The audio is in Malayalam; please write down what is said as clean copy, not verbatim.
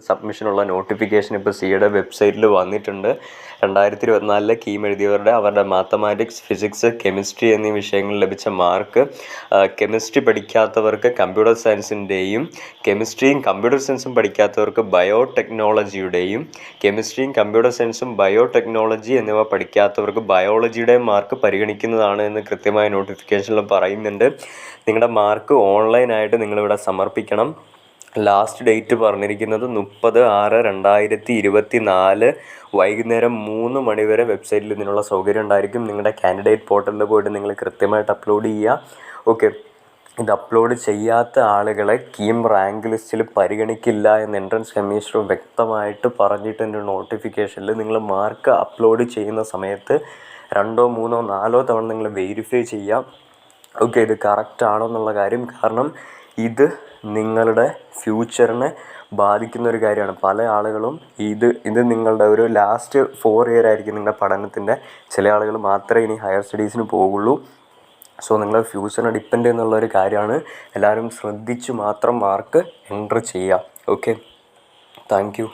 സബ്മിഷനുള്ള നോട്ടിഫിക്കേഷൻ ഇപ്പോൾ സിയുടെ വെബ്സൈറ്റിൽ വന്നിട്ടുണ്ട്. 2024 കീം എഴുതിയവരുടെ അവരുടെ മാത്തമാറ്റിക്സ്, ഫിസിക്സ്, കെമിസ്ട്രി എന്നീ വിഷയങ്ങളിൽ ലഭിച്ച മാർക്ക്, കെമിസ്ട്രി പഠിക്കാത്തവർക്ക് കമ്പ്യൂട്ടർ സയൻസിൻ്റെയും കെമിസ്ട്രിയും കമ്പ്യൂട്ടർ സയൻസും പഠിക്കാത്തവർക്ക് ബയോടെക്നോളജിയുടെയും കെമിസ്ട്രിയും കമ്പ്യൂട്ടർ സയൻസും ബയോടെക്നോളജി എന്നിവ പഠിക്കാത്തവർക്ക് ബയോളജിയുടെയും മാർക്ക് പരിഗണിക്കുന്നതാണ് എന്ന് കൃത്യമായ നോട്ടിഫിക്കേഷനിൽ പറയുന്നുണ്ട്. നിങ്ങളുടെ മാർക്ക് ഓൺലൈനായിട്ട് നിങ്ങളിവിടെ സമർപ്പിക്കണം. ലാസ്റ്റ് ഡേറ്റ് പറഞ്ഞിരിക്കുന്നത് 30/6/2024 വൈകുന്നേരം 3 മണി വരെ വെബ്സൈറ്റിൽ ഇതിനുള്ള സൗകര്യം ഉണ്ടായിരിക്കും. നിങ്ങളുടെ കാൻഡിഡേറ്റ് പോർട്ടലിൽ പോയിട്ട് നിങ്ങൾ കൃത്യമായിട്ട് അപ്ലോഡ് ചെയ്യുക. ഓക്കെ, ഇത് അപ്ലോഡ് ചെയ്യാത്ത ആളുകളെ കീം റാങ്ക് ലിസ്റ്റിൽ പരിഗണിക്കില്ല എന്ന് എൻട്രൻസ് കമ്മീഷണർ വ്യക്തമായിട്ട് പറഞ്ഞിട്ടുണ്ട് നോട്ടിഫിക്കേഷനിൽ. നിങ്ങൾ മാർക്ക് അപ്ലോഡ് ചെയ്യുന്ന സമയത്ത് 2, 3, 4 തവണ നിങ്ങൾ വെരിഫൈ ചെയ്യാം. ഓക്കെ, ഇത് കറക്റ്റ് ആണോ എന്നുള്ള കാര്യം. കാരണം ഇത് നിങ്ങളുടെ ഫ്യൂച്ചറിനെ ബാധിക്കുന്ന ഒരു കാര്യമാണ്. പല ആളുകളും ഇത് നിങ്ങളുടെ ഒരു ലാസ്റ്റ് 4 ഇയർ ആയിരിക്കും നിങ്ങളുടെ പഠനത്തിൻ്റെ. ചില ആളുകൾ മാത്രമേ ഇനി ഹയർ സ്റ്റഡീസിന് പോകുള്ളൂ. സോ നിങ്ങളുടെ ഫ്യൂച്ചറിനെ ഡിപ്പെൻഡ് ചെയ്യുന്നുള്ളൊരു കാര്യമാണ്. എല്ലാവരും ശ്രദ്ധിച്ച് മാത്രം മാർക്ക് എൻ്റർ ചെയ്യുക. Okay, thank you.